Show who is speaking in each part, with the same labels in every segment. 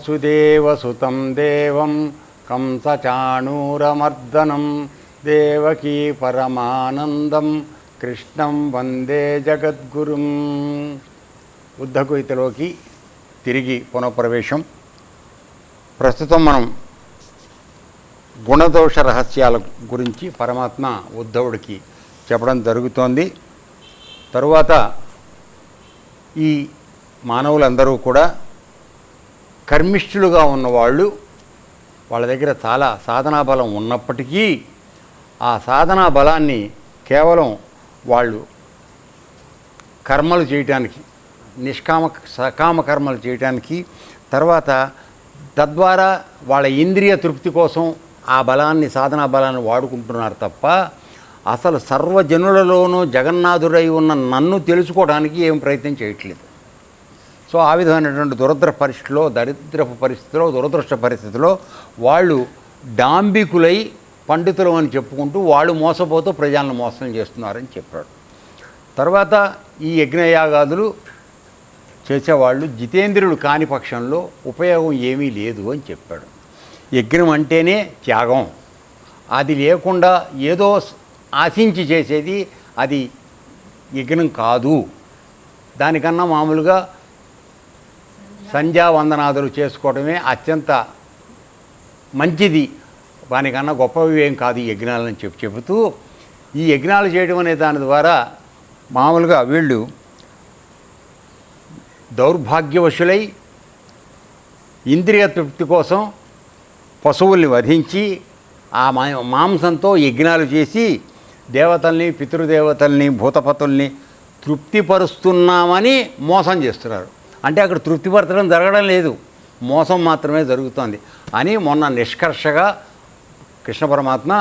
Speaker 1: వసుదేవసుతం దేవం కంసచాణూరమర్దనం దేవకీ పరమానందం కృష్ణం వందే జగద్గురుం. ఉద్ధకుయితలోకి తిరిగి పునఃప్రవేశం. ప్రస్తుతం మనం గుణదోష రహస్యాల గురించి పరమాత్మ ఉద్ధవుడికి చెప్పడం జరుగుతోంది. తరువాత ఈ మానవులందరూ కూడా కర్మిష్ఠులుగా ఉన్నవాళ్ళు, వాళ్ళ దగ్గర చాలా సాధనా బలం ఉన్నప్పటికీ ఆ సాధనా బలాన్ని కేవలం వాళ్ళు కర్మలు చేయటానికి, సకామ కర్మలు చేయటానికి, తర్వాత తద్వారా వాళ్ళ ఇంద్రియ తృప్తి కోసం ఆ బలాన్ని, సాధనా బలాన్ని వాడుకుంటున్నారు తప్ప అసలు సర్వజనులలోనూ జగన్నాథుడై ఉన్న నన్ను తెలుసుకోవడానికి ఏం ప్రయత్నం చేయట్లేదు. సో ఆ విధమైనటువంటి దరిద్రపు పరిస్థితిలో దురదృష్ట పరిస్థితిలో వాళ్ళు డాంబికులై పండితులు అని చెప్పుకుంటూ వాళ్ళు మోసపోతూ ప్రజలను మోసం చేస్తున్నారని చెప్పాడు. తర్వాత ఈ యజ్ఞయాగాదులు చేసేవాళ్ళు జితేంద్రుడు కాని పక్షంలో ఉపయోగం ఏమీ లేదు అని చెప్పాడు. యజ్ఞం అంటేనే త్యాగం, అది లేకుండా ఏదో ఆశించి చేసేది అది యజ్ఞం కాదు. దానికన్నా మామూలుగా సంధ్యావందనాదులు చేసుకోవడమే అత్యంత మంచిది, దానికన్నా గొప్పవి ఏం కాదు ఈ యజ్ఞాలని చెబుతూ ఈ యజ్ఞాలు చేయడం అనే దాని ద్వారా మామూలుగా వీళ్ళు దౌర్భాగ్యవశులై ఇంద్రియ తృప్తి కోసం పశువుల్ని వధించి ఆ మాంసంతో యజ్ఞాలు చేసి దేవతల్ని, పితృదేవతల్ని, భూతపతుల్ని తృప్తిపరుస్తున్నామని మోసం చేస్తున్నారు. అంటే అక్కడ తృప్తిపరచడం జరగడం లేదు, మోసం మాత్రమే జరుగుతోంది అని మొన్న నిష్కర్షగా కృష్ణ పరమాత్మ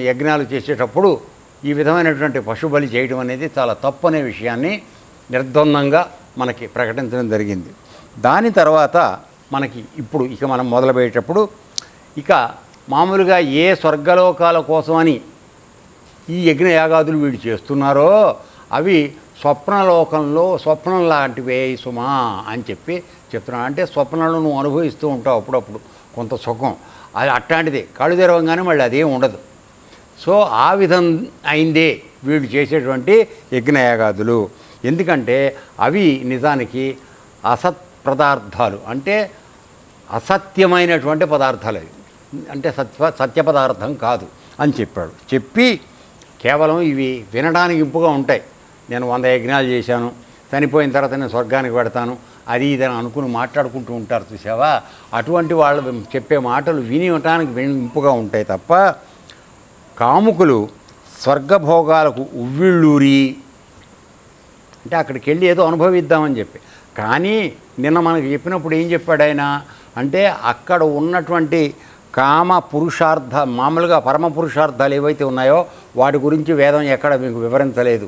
Speaker 1: యజ్ఞాలు చేసేటప్పుడు ఈ విధమైనటువంటి పశుబలి చేయడం అనేది చాలా తప్పు అనే విషయాన్ని నిర్ద్వందంగా మనకి ప్రకటించడం జరిగింది. దాని తర్వాత మనకి ఇప్పుడు మనం మొదలుపెట్టేటప్పుడు మామూలుగా ఏ స్వర్గలోకాల కోసమని ఈ యజ్ఞయాగాదులు వీడు చేస్తున్నారో అవి స్వప్నలోకంలో స్వప్నం లాంటివే సుమా అని చెప్తున్నాను. అంటే స్వప్నాలను నువ్వు అనుభవిస్తూ ఉంటావు అప్పుడప్పుడు కొంత సుఖం, అది అట్లాంటిదే, కళ్ళు తెరవంగానే మళ్ళీ అదేం ఉండదు. సో ఆ విధం అయిందే వీడు చేసేటువంటి యజ్ఞయాగాదులు. ఎందుకంటే అవి నిజానికి అసత్ పదార్థాలు, అంటే అసత్యమైనటువంటి పదార్థాలు అవి, అంటే సత్య పదార్థం కాదు అని చెప్పాడు. చెప్పి కేవలం ఇవి వినడానికి ఇంపుగా ఉంటాయి, నేను 100 యజ్ఞాలు చేశాను, చనిపోయిన తర్వాత నేను స్వర్గానికి పెడతాను, అది ఇదని అనుకుని మాట్లాడుకుంటూ ఉంటారు చూసావా, అటువంటి వాళ్ళు చెప్పే మాటలు వినటానికి ఇంపుగా ఉంటాయి తప్ప కాముకులు స్వర్గభోగాలకు ఉవ్విళ్ళూరి, అంటే అక్కడికి వెళ్ళి ఏదో అనుభవిద్దామని చెప్పి. కానీ నిన్న మనకు చెప్పినప్పుడు ఏం చెప్పాడు ఆయన అంటే, అక్కడ ఉన్నటువంటి కామ పురుషార్థ, మామూలుగా పరమ పురుషార్థాలు ఏవైతే ఉన్నాయో వాటి గురించి వేదం ఎక్కడ మీకు వివరించలేదు.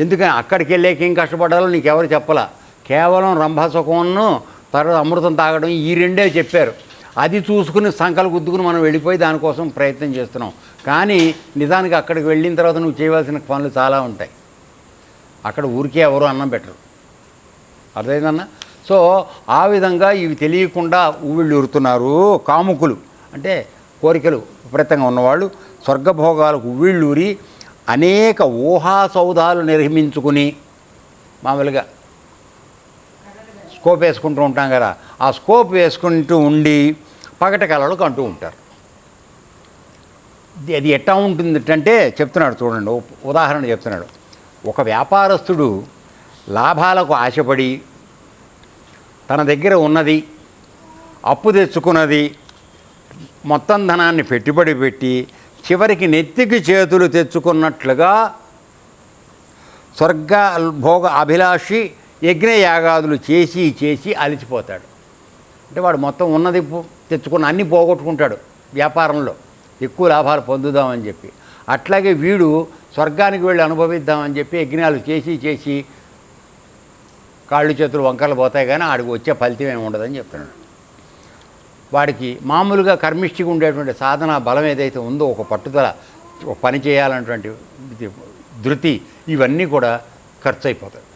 Speaker 1: ఎందుకని అక్కడికి వెళ్ళాక ఏం కష్టపడాలో నీకెవరు చెప్పలా, కేవలం రంభసుఖంను తర్వాత అమృతం తాగడం ఈ రెండే చెప్పారు. అది చూసుకుని సంకలు గుద్దుకుని మనం వెళ్ళిపోయి దానికోసం ప్రయత్నం చేస్తున్నాం. కానీ నిజానికి అక్కడికి వెళ్ళిన తర్వాత నువ్వు చేయవలసిన పనులు చాలా ఉంటాయి. అక్కడ ఊరికే ఎవరు అన్నం పెట్టరు, అర్థమైందన్న. సో ఆ విధంగా ఇవి తెలియకుండా ఊవిళ్ళు ఊరుతున్నారు కాముకులు, అంటే కోరికలు విపరీతంగా ఉన్నవాళ్ళు స్వర్గభోగాలకు ఉవ్విళ్ళూరి అనేక ఊహా సౌధాలు నిర్మించుకుని, మామూలుగా స్కోప్ వేసుకుంటూ ఉంటాం కదా, ఆ స్కోప్ వేసుకుంటూ ఉండి పగటి కళలకు అంటూ ఉంటారు. అది ఎట్టా ఉంటుందంటే చెప్తున్నాడు చూడండి, ఉదాహరణ చెప్తున్నాడు. ఒక వ్యాపారస్తుడు లాభాలకు ఆశపడి తన దగ్గర ఉన్నది అప్పు తెచ్చుకున్నది మొత్తం ధనాన్ని పెట్టుబడి పెట్టి చివరికి నెత్తికి చేతులు తెచ్చుకున్నట్లుగా స్వర్గ భోగ అభిలాషి యజ్ఞయాగాదులు చేసి చేసి అలిచిపోతాడు. అంటే వాడు మొత్తం ఉన్నది తెచ్చుకున్న అన్నీ పోగొట్టుకుంటాడు వ్యాపారంలో, ఎక్కువ లాభాలు పొందుదామని చెప్పి. అట్లాగే వీడు స్వర్గానికి వెళ్ళి అనుభవిద్దామని చెప్పి యజ్ఞాలు చేసి చేసి కాళ్ళు చేతులు వంకరలు పోతాయి, కానీ ఆడికి వచ్చే ఫలితం ఏమి ఉండదని చెప్తున్నాడు. వాడికి మామూలుగా కర్మిష్టిగా ఉండేటువంటి సాధన బలం ఏదైతే ఉందో, ఒక పట్టుదల, ఒక పని చేయాలన్నటువంటి ధృతి, ఇవన్నీ కూడా ఖర్చు అయిపోతాయి.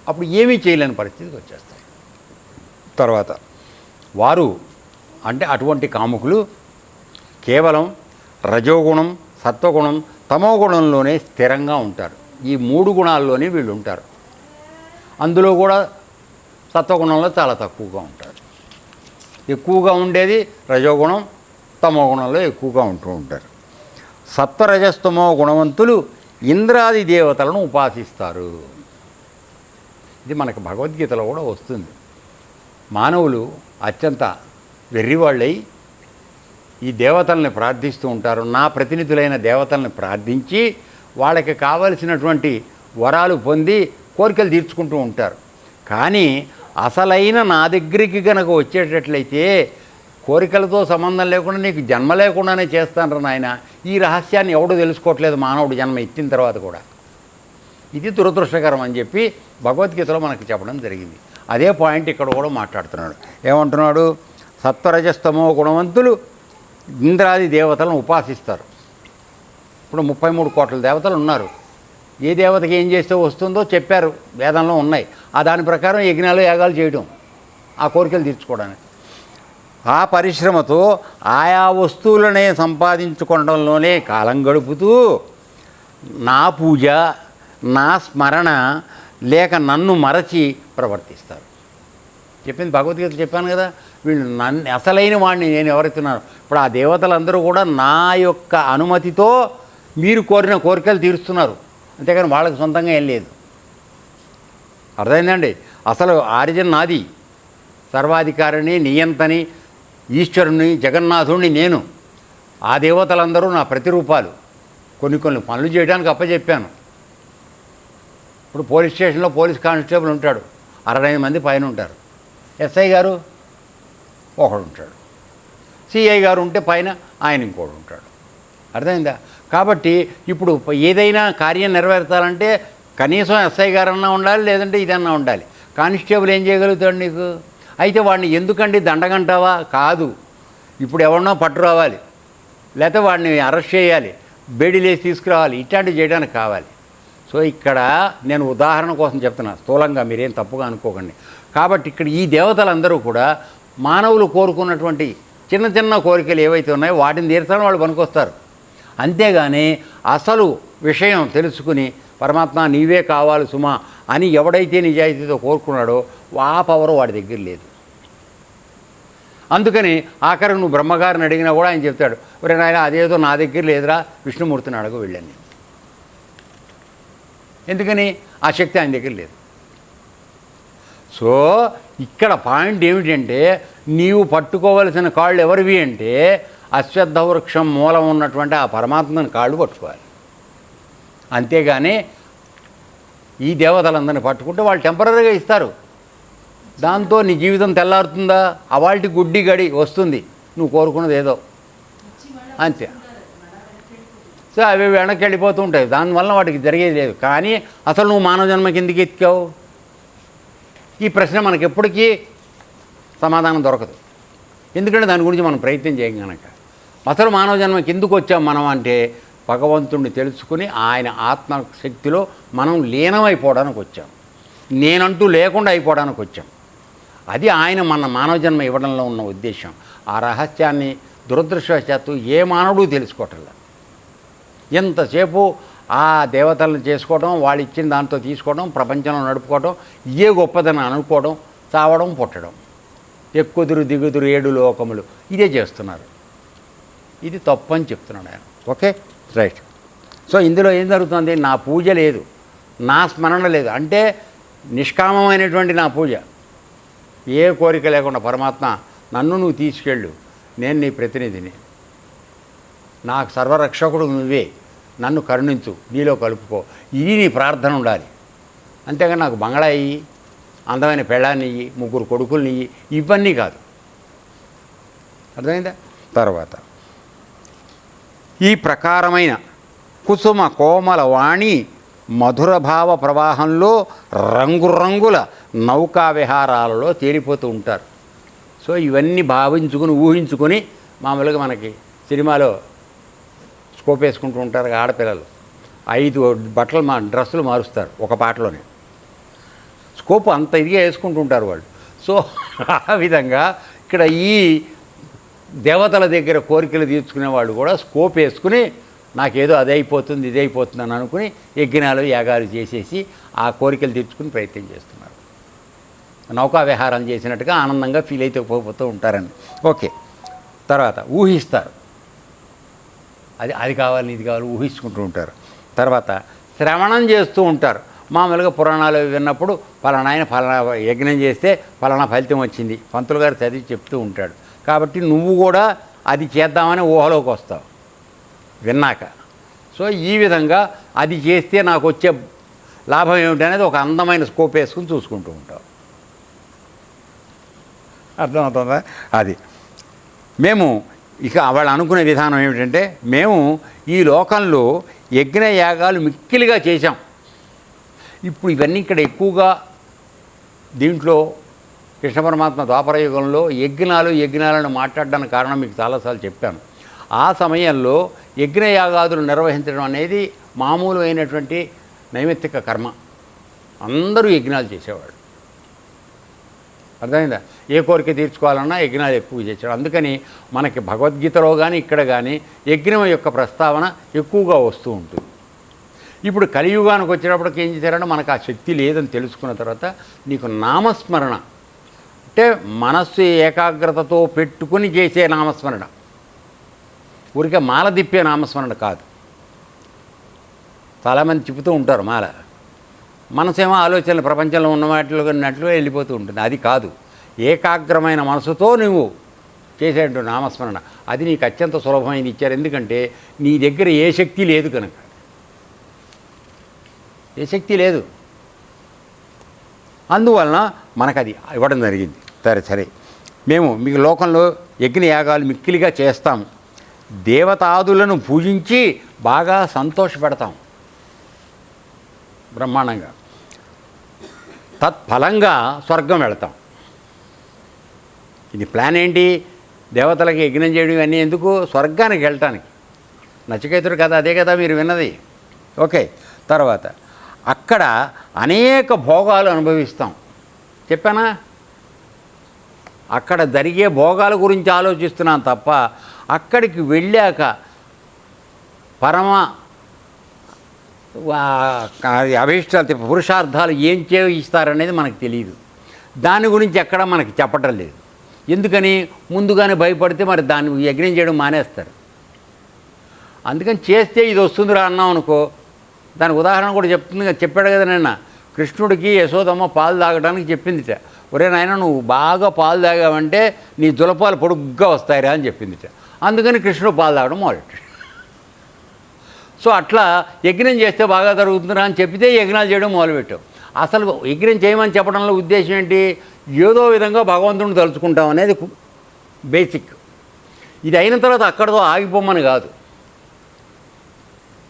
Speaker 1: అప్పుడు ఏమీ చేయలేని పరిస్థితికి వచ్చేస్తాయి. తర్వాత వారు అంటే అటువంటి కాముకులు కేవలం రజోగుణం, సత్వగుణం, తమోగుణంలోనే స్థిరంగా ఉంటారు. ఈ 3 గుణాల్లోనే వీళ్ళు ఉంటారు. అందులో కూడా సత్వగుణంలో చాలా తక్కువగా ఉంటారు. ఎక్కువగా ఉండేది రజోగుణం, తమోగుణంలో ఎక్కువగా ఉంటూ ఉంటారు. సత్వరజస్తమో గుణవంతులు ఇంద్రాది దేవతలను ఉపాసిస్తారు. ఇది మనకు భగవద్గీతలో కూడా వస్తుంది. మానవులు అత్యంత వెర్రివాళ్ళై ఈ దేవతల్ని ప్రార్థిస్తూ ఉంటారు. నా ప్రతినిధులైన దేవతల్ని ప్రార్థించి వాళ్ళకి కావలసినటువంటి వరాలు పొంది కోరికలు తీర్చుకుంటూ ఉంటారు. కానీ అసలైన నా దగ్గరికి కనుక వచ్చేటట్లయితే కోరికలతో సంబంధం లేకుండా నీకు జన్మ లేకుండానే చేస్తాను నాయన. ఈ రహస్యాన్ని ఎవడు తెలుసుకోవట్లేదు మానవుడు జన్మ ఎత్తిన తర్వాత కూడా. ఇది దురదృష్టకరం అని చెప్పి భగవద్గీతలో మనకు చెప్పడం జరిగింది. అదే పాయింట్ ఇక్కడ కూడా మాట్లాడుతున్నాడు. ఏమంటున్నాడు? సత్వరజస్తమో గుణవంతులు ఇంద్రాది దేవతలను ఉపాసిస్తారు. ఇప్పుడు 33 కోట్ల దేవతలు ఉన్నారు. ఏ దేవతకి ఏం చేస్తే వస్తుందో చెప్పారు, వేదంలో ఉన్నాయి. ఆ దాని ప్రకారం యజ్ఞాలు యాగాలు చేయడం, ఆ కోరికలు తీర్చుకోవడానికి. ఆ పరిశ్రమతో ఆయా వస్తువులనే సంపాదించుకోవడంలోనే కాలం గడుపుతూ నా పూజ, నా స్మరణ లేక నన్ను మరచి ప్రవర్తిస్తారు. చెప్పింది భగవద్గీత చెప్పాను కదా. వీళ్ళు నన్ను అసలైన వాడిని నేను ఎవరైతున్నాను. ఇప్పుడు ఆ దేవతలందరూ కూడా నా యొక్క అనుమతితో మీరు కోరిన కోరికలు తీరుస్తున్నారు, అంతేకాని వాళ్ళకి సొంతంగా ఏం లేదు. అర్థమైందండి? అసలు ఆరిజిన్ నాది, సర్వాధికారిని, నియంతని, ఈశ్వరుని, జగన్నాథుడిని నేను. ఆ దేవతలందరూ నా ప్రతిరూపాలు. కొన్ని పనులు చేయడానికి అప్పచెప్పాను. ఇప్పుడు పోలీస్ స్టేషన్లో పోలీస్ కానిస్టేబుల్ ఉంటాడు, 65 మంది పైన ఉంటారు. ఎస్ఐ గారు ఒకడు ఉంటాడు, సిఐ గారు ఉంటే పైన ఆయన ఇంకోడు ఉంటాడు. అర్థమైందా? కాబట్టి ఇప్పుడు ఏదైనా కార్యం నెరవేర్చాలంటే కనీసం ఎస్ఐ గారన్నా ఉండాలి, లేదంటే ఇదన్నా ఉండాలి. కానిస్టేబుల్ ఏం చేయగలుగుతాడు నీకు? అయితే వాడిని ఎందుకండి దండగంటావా? కాదు, ఇప్పుడు ఎవరినో పట్టు రావాలి, లేకపోతే వాడిని అరెస్ట్ చేయాలి, బేడీలేసి తీసుకురావాలి, ఇట్లాంటివి చేయడానికి కావాలి. సో ఇక్కడ నేను ఉదాహరణ కోసం చెప్తున్నా, స్థూలంగా మీరేం తప్పుగా అనుకోకండి. కాబట్టి ఇక్కడ ఈ దేవతలందరూ కూడా మానవులు కోరుకున్నటువంటి చిన్న చిన్న కోరికలు ఏవైతే ఉన్నాయో వాటిని తీర్చడం వాళ్ళు పనికొస్తారు. అంతేగాని అసలు విషయం తెలుసుకుని పరమాత్మ నీవే కావాలి సుమా అని ఎవడైతే నిజాయితీతో కోరుకున్నాడో ఆ పవర్ వాడి దగ్గర లేదు. అందుకని ఆఖరికి నువ్వు బ్రహ్మగారిని అడిగినా కూడా ఆయన చెప్తాడు, ఒరే నాయన అదేదో నా దగ్గర లేదురా, విష్ణుమూర్తిని అడగ వెళ్ళాను. ఎందుకని? ఆ శక్తి ఆయన దగ్గర లేదు. సో ఇక్కడ పాయింట్ ఏమిటంటే, నీవు పట్టుకోవలసిన కాళ్ళు ఎవరివి అంటే అశ్వత్థ వృక్షం మూలం ఉన్నటువంటి ఆ పరమాత్మని కాళ్ళు పట్టుకోవాలి. అంతేగాని ఈ దేవతలందరినీ పట్టుకుంటే వాళ్ళు టెంపరీగా ఇస్తారు, దాంతో నీ జీవితం తెల్లారుతుందా? అవాల్టి గుడ్డి గడి వస్తుంది, నువ్వు కోరుకున్నది ఏదో అంతే. సో అవి వెనక్కి వెళ్ళిపోతూ ఉంటాయి, దానివల్ల వాటికి జరిగేది లేదు. కానీ అసలు నువ్వు మానవ జన్మకి ఎందుకు ఎత్తికావు? ఈ ప్రశ్న మనకి ఎప్పటికీ సమాధానం దొరకదు. ఎందుకంటే దాని గురించి మనం ప్రయత్నం చేయం కనుక. అసలు మానవ జన్మకి ఎందుకు వచ్చాం మనం అంటే, భగవంతుడిని తెలుసుకుని ఆయన ఆత్మశక్తిలో మనం లీనమైపోవడానికి వచ్చాం, నేనంటూ లేకుండా అయిపోవడానికి వచ్చాం. అది ఆయన మన మానవ జన్మ ఇవ్వడంలో ఉన్న ఉద్దేశం. ఆ రహస్యాన్ని దురదృష్టవశాత్తు ఏ మానవుడు తెలుసుకోవట్లేదు. ఎంతసేపు ఆ దేవతలను చేసుకోవడం, వాళ్ళు ఇచ్చిన దాంతో తీసుకోవడం, ప్రపంచంలో నడుపుకోవడం, ఇదే గొప్పదని అనుకోవడం, చావడం, పుట్టడం, ఎక్కుదురు దిగుదురు 7 లోకములు, ఇదే చేస్తున్నారు. ఇది తప్పు అని చెప్తున్నాడు ఆయన. Okay, right. సో ఇందులో ఏం జరుగుతుంది? నా పూజ లేదు, నా స్మరణ లేదు, అంటే నిష్కామమైనటువంటి నా పూజ, ఏ కోరిక లేకుండా పరమాత్మ నన్ను నువ్వు తీసుకెళ్ళు, నేను నీ ప్రతినిధిని, నాకు సర్వరక్షకుడు నువ్వే, నన్ను కరుణించు, నీలో కలుపుకో, ఇది నీ ప్రార్థన ఉండాలి. అంతేగాని నాకు బంగళా ఇయ్యి, అందమైన పెళ్ళాన్ని ఇయ్యి, 3 కొడుకుల్ని ఇయ్యి, ఇవన్నీ కాదు. అర్థమైందా? తర్వాత ఈ ప్రకారమైన కుసుమ కోమల వాణి మధుర భావ ప్రవాహంలో రంగురంగుల నౌకా విహారాలలో తేలిపోతూ ఉంటారు. సో ఇవన్నీ భావించుకుని ఊహించుకొని మామూలుగా మనకి సినిమాలో స్కోప్ వేసుకుంటూ ఉంటారు ఆడపిల్లలు, 5 బట్టలు డ్రెస్సులు మారుస్తారు ఒక పాటలోనే, స్కోప్ అంత ఇదిగా వేసుకుంటూ ఉంటారు వాళ్ళు. సో ఆ విధంగా ఇక్కడ ఈ దేవతల దగ్గర కోరికలు తీర్చుకునే వాళ్ళు కూడా స్కోప్ వేసుకుని నాకేదో అది అయిపోతుంది ఇది అయిపోతుంది అని అనుకుని యజ్ఞాలు యాగాలు చేసేసి ఆ కోరికలు తీర్చుకుని ప్రయత్నం చేస్తున్నారు. నౌకా విహారం చేసినట్టుగా ఆనందంగా ఫీల్ అయితే పోతూ ఉంటారని. ఓకే, తర్వాత ఊహిస్తారు. అది కావాలి ఇది కావాలి ఊహించుకుంటూ ఉంటారు. తర్వాత శ్రవణం చేస్తూ ఉంటారు. మామూలుగా పురాణాలు విన్నప్పుడు పలానా ఆయన ఫలానా యజ్ఞం చేస్తే ఫలానా ఫలితం వచ్చింది పంతులు గారు చదివి చెప్తూ ఉంటాడు. కాబట్టి నువ్వు కూడా అది చేద్దామని ఊహలోకి వస్తావు విన్నాక. సో ఈ విధంగా అది చేస్తే నాకు వచ్చే లాభం ఏమిటనేది ఒక అందమైన స్కోప్ వేసుకుని చూసుకుంటూ ఉంటావు. అర్థమవుతుందా? అది మేము ఇక వాళ్ళు అనుకునే విధానం ఏమిటంటే, మేము ఈ లోకంలో యజ్ఞ యాగాలు మిక్కిలిగా చేశాం. ఇప్పుడు ఇవన్నీ ఇక్కడ ఎక్కువగా దీంట్లో కృష్ణ పరమాత్మ ద్వాపర యుగంలో యజ్ఞాలను మాట్లాడడానికి కారణం మీకు చాలాసార్లు చెప్పాను. ఆ సమయంలో యజ్ఞయాగాదులు నిర్వహించడం అనేది మామూలు అయినటువంటి నైమిత్తిక కర్మ. అందరూ యజ్ఞాలు చేసేవాడు. అర్థమైందా? ఏ కోరిక తీర్చుకోవాలన్నా యజ్ఞాలు ఎక్కువ చేశాడు. అందుకని మనకి భగవద్గీతలో కానీ ఇక్కడ కానీ యజ్ఞం యొక్క ప్రస్తావన ఎక్కువగా వస్తూ ఉంటుంది. ఇప్పుడు కలియుగానికి వచ్చేటప్పటికి ఏం చేశారంటే, మనకు ఆ శక్తి లేదని తెలుసుకున్న తర్వాత నీకు నామస్మరణ అంటే మనస్సు ఏకాగ్రతతో పెట్టుకుని చేసే నామస్మరణ, ఊరికే మాల తిప్పే నామస్మరణ కాదు. చాలామంది చెబుతూ ఉంటారు మాల, మనసేమో ఆలోచనలు ప్రపంచంలో ఉన్న వాటిలో ఉన్నట్లు వెళ్ళిపోతూ ఉంటుంది. అది కాదు, ఏకాగ్రమైన మనసుతో నువ్వు చేసేటువంటి నామస్మరణ అది నీకు అత్యంత సులభమైంది ఇచ్చారు. ఎందుకంటే నీ దగ్గర ఏ శక్తి లేదు కనుక. ఏ శక్తి లేదు, అందువలన మనకు అది ఇవ్వడం జరిగింది. సరే మేము మీకు లోకంలో యజ్ఞయాగాలు మిక్కిలిగా చేస్తాం, దేవతాదులను పూజించి బాగా సంతోషపెడతాం బ్రహ్మాండంగా. తత్ఫలంగా స్వర్గం వెళతాం. ఇది ప్లాన్ ఏంటి? దేవతలకు యజ్ఞం చేయడం ఇవన్నీ ఎందుకు? స్వర్గానికి వెళ్ళటానికి. నచికేతుడు కదా, అదే కదా మీరు విన్నది. ఓకే, తర్వాత అక్కడ అనేక భోగాలు అనుభవిస్తాం. చెప్పానా? అక్కడ జరిగే భోగాల గురించి ఆలోచిస్తున్నాను తప్ప అక్కడికి వెళ్ళాక పరమ అభీష్టాలు పురుషార్థాలు ఏం చేయిస్తారనేది మనకు తెలియదు. దాని గురించి ఎక్కడ మనకి చెప్పటం లేదు. ఎందుకని? ముందుగానే భయపడితే మరి దాన్ని యజ్ఞం చేయడం మానేస్తారు. అందుకని చేస్తే ఇది వస్తుందిరా అన్నాం అనుకో, దానికి ఉదాహరణ కూడా చెప్పాడు కదా నిన్న. కృష్ణుడికి యశోదమ్మ పాలు తాగడానికి చెప్పిందిట. ఒరే నాయన, నువ్వు బాగా పాలు తాగావంటే నీ దులపాలు పొడుగ్గా వస్తాయిరా అని చెప్పిందిట. అందుకని కృష్ణుడు పాలు తాగడం మొదలెట్టాడు. సో అట్లా యజ్ఞం చేస్తే బాగా జరుగుతుందిరా అని చెప్పితే యజ్ఞాలు చేయడం మొదలుపెట్టావు. అసలు యజ్ఞం చేయమని చెప్పడంలో ఉద్దేశం ఏంటి? ఏదో విధంగా భగవంతుడిని తలుచుకుంటాం అనేది బేసిక్. ఇది అయిన తర్వాత అక్కడితో ఆగిపోమని కాదు.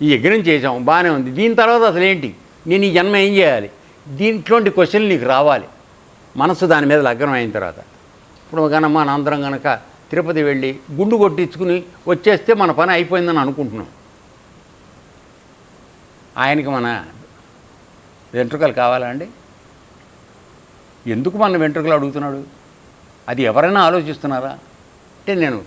Speaker 1: ఈ యజ్ఞం చేసాం బాగానే ఉంది, దీని తర్వాత అసలు ఏంటి, నేను ఈ జన్మ ఏం చేయాలి, దీంట్లోంటి క్వశ్చన్లు నీకు రావాలి మనసు దాని మీద లగ్నం అయిన తర్వాత. ఇప్పుడు కనుక మన అందరం కనుక తిరుపతి వెళ్ళి గుండు కొట్టించుకుని వచ్చేస్తే మన పని అయిపోయిందని అనుకుంటున్నాం. ఆయనకి మన వెంట్రుకలు కావాలా అండి? ఎందుకు మన వెంట్రుకలు అడుగుతున్నాడు? అది ఎవరైనా ఆలోచిస్తున్నారా? అంటే నేను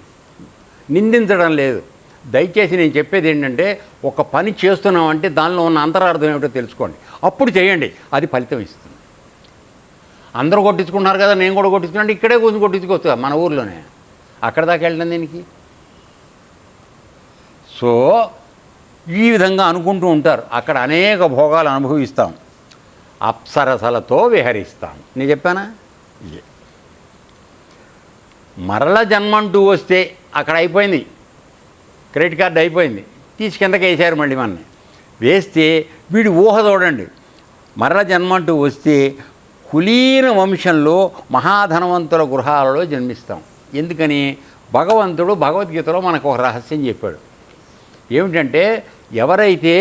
Speaker 1: నిందించడం లేదు, దయచేసి నేను చెప్పేది ఏంటంటే, ఒక పని చేస్తున్నామంటే దానిలో ఉన్న అంతరార్థం ఏమిటో తెలుసుకోండి, అప్పుడు చేయండి, అది ఫలితం ఇస్తుంది. అందరూ కొట్టించుకుంటున్నారు కదా, నేను కూడా కొట్టించుకున్నాను, ఇక్కడే కూర్చొని కొట్టించుకోవచ్చు మన ఊర్లోనే, అక్కడ దాకా వెళ్ళడం దీనికి. సో ఈ విధంగా అనుకుంటూ ఉంటారు. అక్కడ అనేక భోగాలు అనుభవిస్తాం, అప్సరసలతో విహరిస్తాం. నేను చెప్పానా? మరల జన్మంటూ వస్తే అక్కడ అయిపోయింది, క్రెడిట్ కార్డు అయిపోయింది, తీసి కిందకి వేసారు. మళ్ళీ మనని వేస్తే వీడి ఊహ చూడండి. మరల జన్మంటూ వస్తే కులీన వంశంలో మహాధనవంతుల గృహాలలో జన్మిస్తాం. ఎందుకని? భగవంతుడు భగవద్గీతలో మనకు ఒక రహస్యం చెప్పాడు. ఏమిటంటే, ఎవరైతే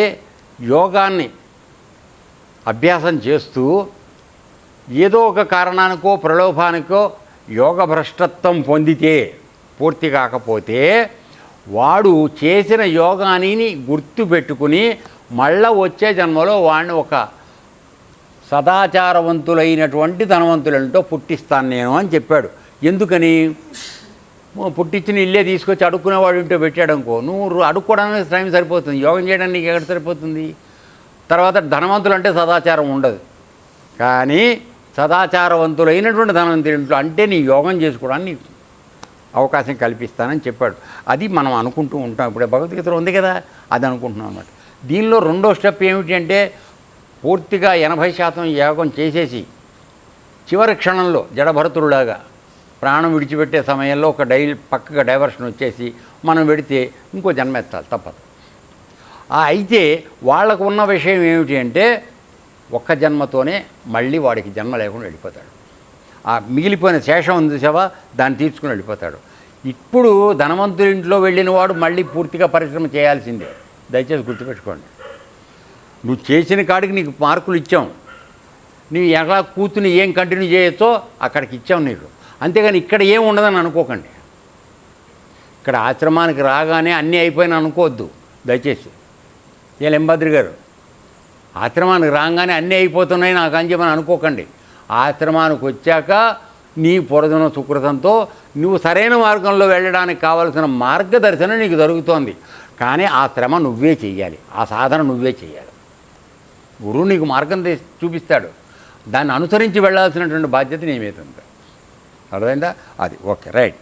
Speaker 1: యోగాన్ని అభ్యాసం చేస్తూ ఏదో ఒక కారణానికో ప్రలోభానికో యోగ భ్రష్టత్వం పొందితే, పూర్తి కాకపోతే, వాడు చేసిన యోగాన్ని గుర్తుపెట్టుకుని మళ్ళా వచ్చే జన్మలో వాడిని ఒక సదాచారవంతులైనటువంటి ధనవంతులంటో పుట్టిస్తాను నేను అని చెప్పాడు. ఎందుకని పుట్టించిన ఇల్లే తీసుకొచ్చి అడుక్కునేవాడు ఇంటో పెట్టాడు అనుకో, నువ్వు అడుక్కోవడానికి టైం సరిపోతుంది, యోగం చేయడానికి నీకు ఎక్కడ సరిపోతుంది. తర్వాత ధనవంతులు అంటే సదాచారం ఉండదు, కానీ సదాచారవంతులైనటువంటి ధనవంతులు అంటే నీ యోగం చేసుకోవడానికి అవకాశం కల్పిస్తానని చెప్పాడు. అది మనం అనుకుంటూ ఉంటాం. ఇప్పుడు భగవద్గీతలో ఉంది కదా, అది అనుకుంటున్నాం అన్నమాట. దీనిలో రెండో స్టెప్ ఏమిటి అంటే పూర్తిగా 80% యోగం చేసేసి చివరి క్షణంలో జడభరతుడిలాగా ప్రాణం విడిచిపెట్టే సమయంలో ఒక పక్కగా డైవర్షన్ వచ్చేసి మనం పెడితే ఇంకో జన్మ ఎత్తాలి తప్పదు. అయితే వాళ్ళకు ఉన్న విషయం ఏమిటి అంటే ఒక్క జన్మతోనే మళ్ళీ వాడికి జన్మ లేకుండా వెళ్ళిపోతాడు. ఆ మిగిలిపోయిన శేషం ఉంది సేవా, దాన్ని తీర్చుకుని వెళ్ళిపోతాడు. ఇప్పుడు ధనవంతుడింట్లో వెళ్ళిన వాడు మళ్ళీ పూర్తిగా పరిశ్రమ చేయాల్సిందే. దయచేసి గుర్తుపెట్టుకోండి. నువ్వు చేసిన కాడికి నీకు మార్కులు ఇచ్చాం, నువ్వు ఎలా కూతుని ఏం కంటిన్యూ చేయొచ్చో అక్కడికి ఇచ్చాం నీకు. అంతేగాని ఇక్కడ ఏం ఉండదని అనుకోకండి. ఇక్కడ ఆశ్రమానికి రాగానే అన్నీ అయిపోయినా అనుకోవద్దు దయచేసి. ఏ లెంబాద్రి గారు, ఆశ్రమానికి రాగానే అన్నీ అయిపోతున్నాయి నాకు అని చెప్పని అనుకోకండి. ఆశ్రమానికి వచ్చాక నీ పొరదున సుకృతంతో నువ్వు సరైన మార్గంలో వెళ్ళడానికి కావలసిన మార్గదర్శనం నీకు జరుగుతోంది. కానీ ఆ శ్రమ నువ్వే చెయ్యాలి, ఆ సాధన నువ్వే చేయాలి. గురువు నీకు మార్గం చూపిస్తాడు, దాన్ని అనుసరించి వెళ్ళాల్సినటువంటి బాధ్యత నీ మీద ఉంది. అర్థమైందా? అది ఓకే, రైట్.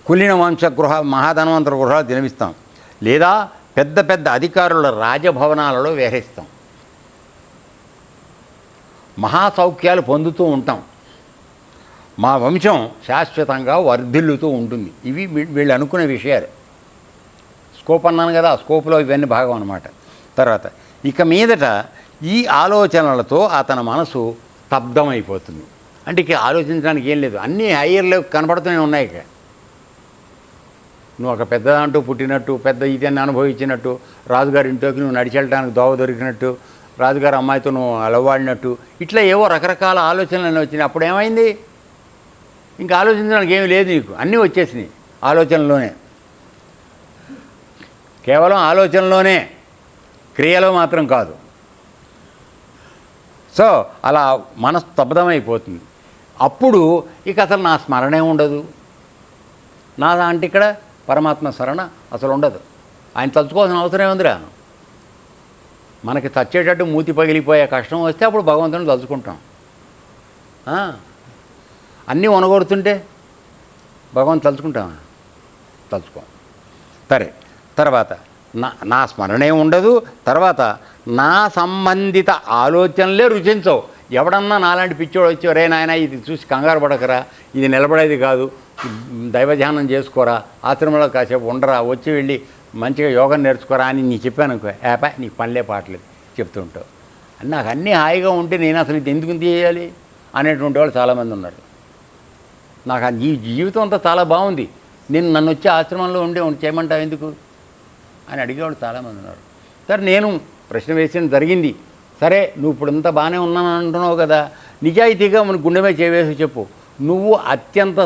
Speaker 1: కులీన వంశ మహాధనవంతుల గృహాలు తినిపిస్తాం, లేదా పెద్ద పెద్ద అధికారుల రాజభవనాలలో విహరిస్తాం, మహాసౌఖ్యాలు పొందుతూ ఉంటాం, మా వంశం శాశ్వతంగా వర్ధిల్లుతూ ఉంటుంది. ఇవి వీళ్ళు అనుకునే విషయాలు. స్కోప్ అన్నాను కదా, స్కోప్లో ఇవన్నీ భాగం అన్నమాట. తర్వాత ఇక మీదట ఈ ఆలోచనలతో అతని మనసు స్తబ్దమైపోతుంది. అంటే ఇక ఆలోచించడానికి ఏం లేదు, అన్నీ హయ్యర్లో కనపడుతూనే ఉన్నాయి. ఇక నువ్వు ఒక పెద్ద దాంట్లో పుట్టినట్టు, పెద్ద ఇదాన్ని అనుభవించినట్టు, రాజుగారి ఇంట్లోకి నువ్వు నడిచి వెళ్ళడానికి దోవ దొరికినట్టు, రాజుగారి అమ్మాయితో నువ్వు అలవాడినట్టు, ఇట్లా ఏవో రకరకాల ఆలోచనలు వచ్చినాయి. అప్పుడు ఏమైంది? ఇంకా ఆలోచించడానికి ఏమీ లేదు నీకు, అన్నీ వచ్చేసినాయి ఆలోచనలోనే. కేవలం ఆలోచనలోనే, క్రియలో మాత్రం కాదు. సో అలా మనసు స్తబ్దమైపోతుంది. అప్పుడు ఇక అసలు నా స్మరణే ఉండదు. నా అంటే ఇక్కడ పరమాత్మ స్మరణ అసలు ఉండదు. ఆయన తలుచుకోవాల్సిన అవసరం ఏముందిరా? మనకి చచ్చేటట్టు మూతి పగిలిపోయే కష్టం వస్తే అప్పుడు భగవంతుని తలుచుకుంటాం. అన్నీ వనగొడుతుంటే భగవంతు తలుచుకుంటామా? తలుచుకోం. సరే, తర్వాత నా స్మరణే ఉండదు. తర్వాత నా సంబంధిత ఆలోచనలే రుచించవు. ఎవడన్నా నాలాంటి పిచ్చోడు వచ్చి రే నాయన ఇది చూసి కంగారు పడకరా, ఇది నిలబడేది కాదు, దైవధ్యానం చేసుకోరా, ఆశ్రమంలో కాసేపు ఉండరా, వచ్చి వెళ్ళి మంచిగా యోగం నేర్చుకోరా అని నీ చెప్పాను అనుకో, ఏపా నీకు పనిలే పాటలేదు చెప్తుంటావు. నాకు అన్నీ హాయిగా ఉంటే నేను అసలు ఇది ఎందుకు చేయాలి అనేటువంటి వాళ్ళు చాలామంది ఉన్నారు. నాకు ఈ జీవితం అంతా చాలా బాగుంది, నన్ను వచ్చి ఆశ్రమంలో ఉండి చేయమంటావు ఎందుకు అని అడిగేవాళ్ళు చాలామంది ఉన్నారు. సరే, నేను ప్రశ్న వేసిన జరిగింది. సరే, నువ్వు ఇప్పుడు ఇంత బాగానే ఉన్నాను అంటున్నావు కదా, నిజాయితీగా మన గుండె మీద చేవేసి చెప్పు, నువ్వు అత్యంత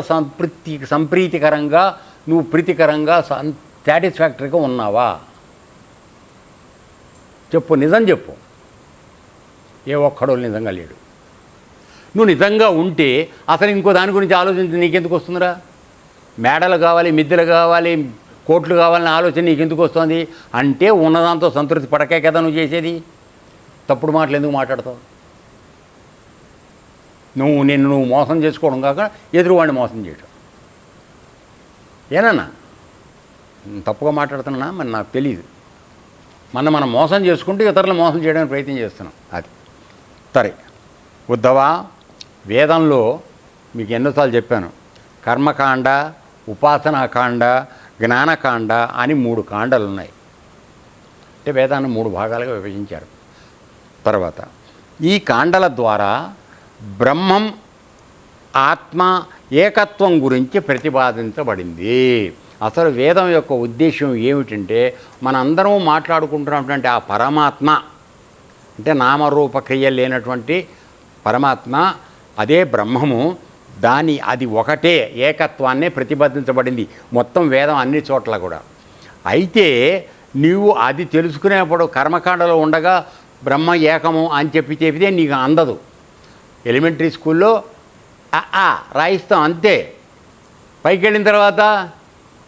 Speaker 1: సంప్రీతికరంగా, నువ్వు ప్రీతికరంగా సాటిస్ఫాక్టరీగా ఉన్నావా? చెప్పు, నిజం చెప్పు. ఏ ఒక్కడో నిజంగా లేడు. నువ్వు నిజంగా ఉంటే అసలు ఇంకో దాని గురించి ఆలోచించి నీకెందుకు వస్తుందిరా? మేడలు కావాలి, మిద్దెలు కావాలి, కోట్లు కావాలని ఆలోచన నీకెందుకు వస్తుంది? అంటే ఉన్నదాంతో సంతృప్తి పడకే కదా నువ్వు చేసేది. తప్పుడు మాటలు ఎందుకు మాట్లాడతావు? నువ్వు మోసం చేసుకోవడం కాక ఎదురువాడిని మోసం చేయడం ఏనన్నా తప్పుగా మాట్లాడుతున్నా మరి నాకు తెలియదు. మనం మోసం చేసుకుంటూ ఇతరులు మోసం చేయడానికి ప్రయత్నం చేస్తున్నాం. అది సరే. ఉద్ధవా, వేదంలో మీకు ఎన్నోసార్లు చెప్పాను, కర్మకాండ, ఉపాసనాకాండ, జ్ఞానకాండ అని 3 కాండలు ఉన్నాయి. అంటే వేదాన్ని 3 భాగాలుగా విభజించారు. తర్వాత ఈ కాండల ద్వారా బ్రహ్మం, ఆత్మ, ఏకత్వం గురించి ప్రతిపాదించబడింది. అసలు వేదం యొక్క ఉద్దేశం ఏమిటంటే మనందరం మాట్లాడుకుంటున్నటువంటి ఆ పరమాత్మ, అంటే నామరూపక్రియ లేనటువంటి పరమాత్మ, అదే బ్రహ్మము, అది ఒకటే ఏకత్వాన్నే ప్రతిపాదించబడింది మొత్తం వేదం అన్ని చోట్ల కూడా. అయితే నీవు అది తెలుసుకునేప్పుడు కర్మకాండలో ఉండగా బ్రహ్మ ఏకము అని చెప్పితే నీకు అందదు. ఎలిమెంటరీ స్కూల్లో రాయిస్తాం అంతే. పైకి వెళ్ళిన తర్వాత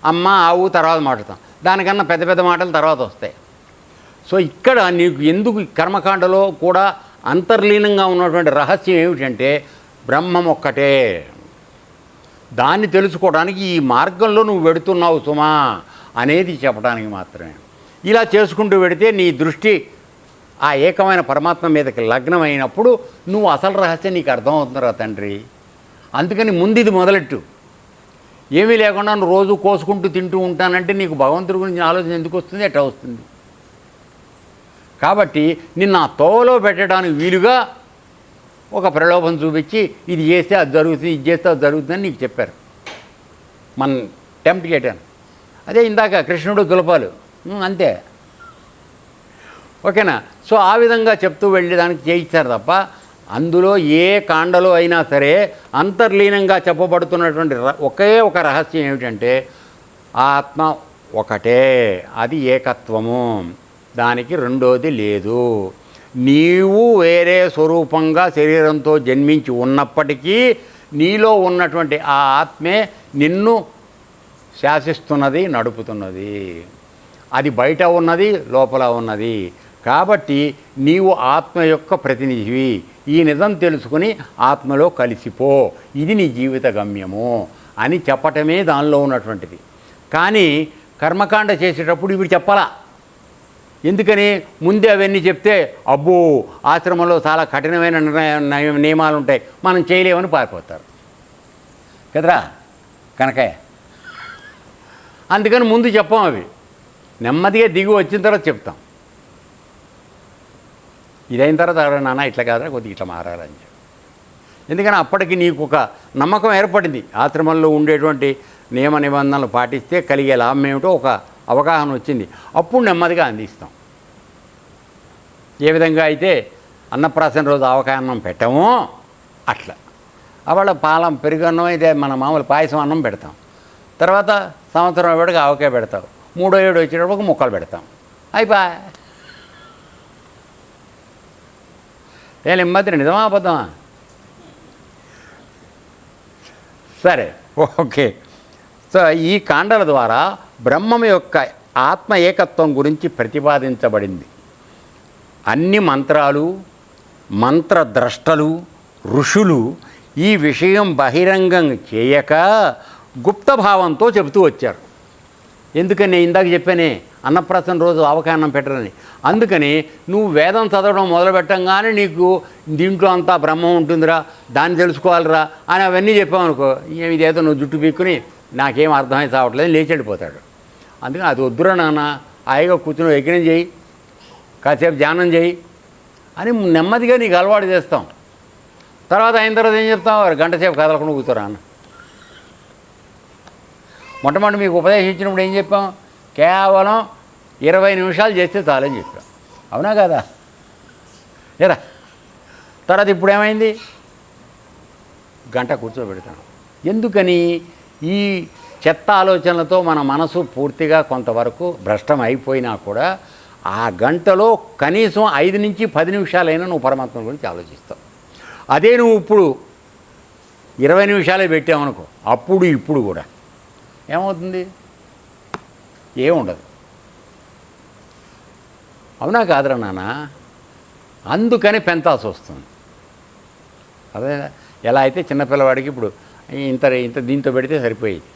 Speaker 1: అమ్మ ఆవు తర్వాత మాట్లాడతాం. దానికన్నా పెద్ద పెద్ద మాటలు తర్వాత వస్తాయి. సో ఇక్కడ నీకు ఎందుకు కర్మకాండలో కూడా అంతర్లీనంగా ఉన్నటువంటి రహస్యం ఏమిటంటే బ్రహ్మం ఒక్కటే. దాన్ని తెలుసుకోవడానికి ఈ మార్గంలో నువ్వు వెడుతున్నావు సుమా అనేది చెప్పడానికి మాత్రమే. ఇలా చేసుకుంటూ వెడితే నీ దృష్టి ఆ ఏకమైన పరమాత్మ మీదకి లగ్నమైనప్పుడు నువ్వు అసలు రహస్యం నీకు అర్థమవుతుందిరా తండ్రి. అందుకని ముందు ఇది మొదలెట్టు. ఏమీ లేకుండా నువ్వు రోజు కోసుకుంటూ తింటూ ఉంటానంటే నీకు భగవంతుడి గురించి ఆలోచన ఎందుకు వస్తుంది? ఎట్లా వస్తుంది? కాబట్టి నిన్ను ఆ తోవలో పెట్టడానికి వీలుగా ఒక ప్రలోభం చూపించి ఇది చేస్తే అది జరుగుతుంది, ఇది చేస్తే అది జరుగుతుందని నీకు చెప్పారు. మన టెంప్ట్ చేయటాను. అదే ఇందాక కృష్ణుడు దులపాలు అంతే. ఓకేనా? సో ఆ విధంగా చెప్తూ వెళ్ళేదానికి చేయించారు తప్ప అందులో ఏ కాండలో అయినా సరే అంతర్లీనంగా చెప్పబడుతున్నటువంటి ఒకే ఒక రహస్యం ఏమిటంటే ఆత్మ ఒకటే, అది ఏకత్వము, దానికి రెండోది లేదు. నీవు వేరే స్వరూపంగా శరీరంతో జన్మించి ఉన్నప్పటికీ నీలో ఉన్నటువంటి ఆ ఆత్మే నిన్ను శాసిస్తున్నది, నడుపుతున్నది. అది బయట ఉన్నది, లోపల ఉన్నది. కాబట్టి నీవు ఆత్మ యొక్క ప్రతినిధివి. ఈ నిజం తెలుసుకుని ఆత్మలో కలిసిపో, ఇది నీ జీవిత గమ్యము అని చెప్పటమే దానిలో ఉన్నటువంటిది. కానీ కర్మకాండ చేసేటప్పుడు ఇవి చెప్పాలా. ఎందుకని? ముందే అవన్నీ చెప్తే అబ్బో ఆశ్రమంలో చాలా కఠినమైన నియమాలు ఉంటాయి, మనం చేయలేమని పారిపోతారు కదరా కనకయ్య. అందుకని ముందు చెప్పాం. అవి నెమ్మదిగా దిగి వచ్చిన తర్వాత చెప్తాం. ఇదైన తర్వాత నాన్న ఇట్లా కాదురా, కొద్దిగా ఇట్లా మారాలని చెప్పి. ఎందుకని అప్పటికి నీకు ఒక నమ్మకం ఏర్పడింది. ఆశ్రమంలో ఉండేటువంటి నియమ నిబంధనలు పాటిస్తే కలిగే లాభం ఏమిటో ఒక అవగాహన వచ్చింది. అప్పుడు నెమ్మదిగా అందిస్తాం. ఏ విధంగా అయితే అన్నప్రాసన రోజు ఆవకాయ పెట్టామో అట్లా అవాళ పాలం పెరుగన్నం అయితే మన మామూలు పాయసం అన్నం పెడతాం. తర్వాత సంవత్సరం వేడికి ఆవకాయ పెడతాం. 3వ ఏడు వచ్చేటప్పుడు ముక్కలు పెడతాం. అయిపోయా. నెమ్మది నిజమా అబద్ధమా? సరే, ఓకే. సో ఈ కాండల ద్వారా బ్రహ్మం యొక్క ఆత్మ ఏకత్వం గురించి ప్రతిపాదించబడింది. అన్ని మంత్రాలు, మంత్రద్రష్టలు, ఋషులు ఈ విషయం బహిరంగం చేయక గుప్తభావంతో చెబుతూ వచ్చారు. ఎందుకని ఇందాక చెప్పానే అన్నప్రాసన రోజు ఆవకాయన్నం పెట్టరని. అందుకని నువ్వు వేదం చదవడం మొదలుపెట్టంగానే నీకు దీంట్లో అంతా బ్రహ్మం ఉంటుందిరా, దాన్ని తెలుసుకోవాలిరా అని అవన్నీ చెప్పామనుకో, ఇదేదో నువ్వు జుట్టు పీక్కుని నాకేం అర్థమై చావట్లేదు లేచి వెళ్ళిపోతాడు. అందుకని అది వద్దురా నాన్న, హాయిగా కూర్చుని యజ్ఞం చేయి, కాసేపు ధ్యానం చేయి అని నెమ్మదిగా నీకు అలవాటు చేస్తాం. తర్వాత అయిన తర్వాత ఏం చెప్తాం? గంట సేపు కదలకుండా కూర్చోరా అన్న. మొట్టమొదటి మీకు ఉపదేశించినప్పుడు ఏం చెప్పాం? కేవలం 20 నిమిషాలు చేస్తే చాలని చెప్పాం. అవునా కదా? ఏరా తర్వాత ఇప్పుడు ఏమైంది? గంట కూర్చోబెడతాం. ఎందుకని? ఈ చెత్త ఆలోచనలతో మన మనసు పూర్తిగా కొంతవరకు భ్రష్టం అయిపోయినా కూడా ఆ గంటలో కనీసం 5 నుంచి 10 నిమిషాలైనా నువ్వు పరమాత్మ గురించి ఆలోచిస్తావు. అదే నువ్వు ఇప్పుడు 20 నిమిషాలే పెట్టావనుకో, అప్పుడు ఇప్పుడు కూడా ఏమవుతుంది? ఏముండదు. అవునా కాదురా నాన్న? అందుకని పెంచాల్సి వస్తుంది. అదే ఎలా అయితే చిన్నపిల్లవాడికి ఇప్పుడు ఇంత ఇంత దీంతో పెడితే సరిపోయేది,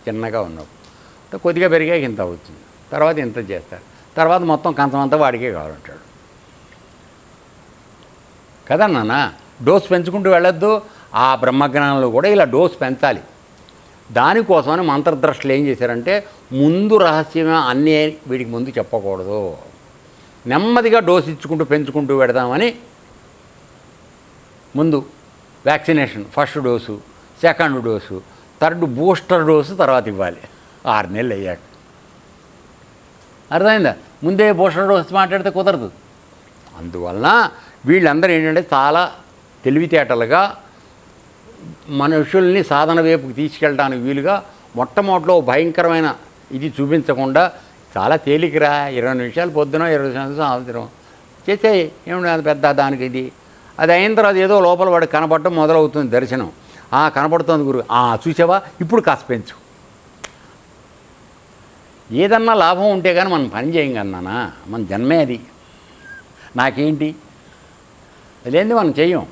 Speaker 1: చిన్నగా ఉన్నప్పుడు కొద్దిగా పెరిగాక ఇంత అవుతుంది, తర్వాత ఇంత చేస్తాడు, తర్వాత మొత్తం కంచం అంతా వాడికే కావాలంటాడు కదా నాన్న. డోస్ పెంచుకుంటూ వెళ్ళొద్దు. ఆ బ్రహ్మజ్ఞానంలో కూడా ఇలా డోస్ పెంచాలి. దానికోసమని మంత్రద్రష్టలు ఏం చేశారంటే ముందు రహస్యమే అన్నీ వీడికి ముందు చెప్పకూడదు, నెమ్మదిగా డోస్ ఇచ్చుకుంటూ పెంచుకుంటూ పెడదామని ముందు vaccination first dose, second dose, third booster dose తర్వాత ఇవ్వాలి 6 నెలలు అయ్యాక. అర్థమైందా? ముందే బూస్టర్ డోసు మాట్లాడితే కుదరదు. అందువలన వీళ్ళందరూ ఏంటంటే చాలా తెలివితేటలుగా మనుషుల్ని సాధన వైపుకి తీసుకెళ్ళడానికి వీలుగా మొట్టమొదటిలో భయంకరమైన ఇది చూపించకుండా చాలా తేలికరా 20 నిమిషాలు పొద్దున 20 నిమిషాలు సాయంత్రం చేసేయి, ఏమిటి అది పెద్ద దానికి ఇది. అది అయిన తర్వాత ఏదో లోపల వాడికి కనపడటం మొదలవుతుంది దర్శనం. కనపడుతోంది గురువు, చూసావా ఇప్పుడు కాస్త పెంచు. ఏదన్నా లాభం ఉంటే కానీ మనం పని చేయం కన్నానా, మన జన్మే అది. నాకేంటి అదేంటి మనం చెయ్యం.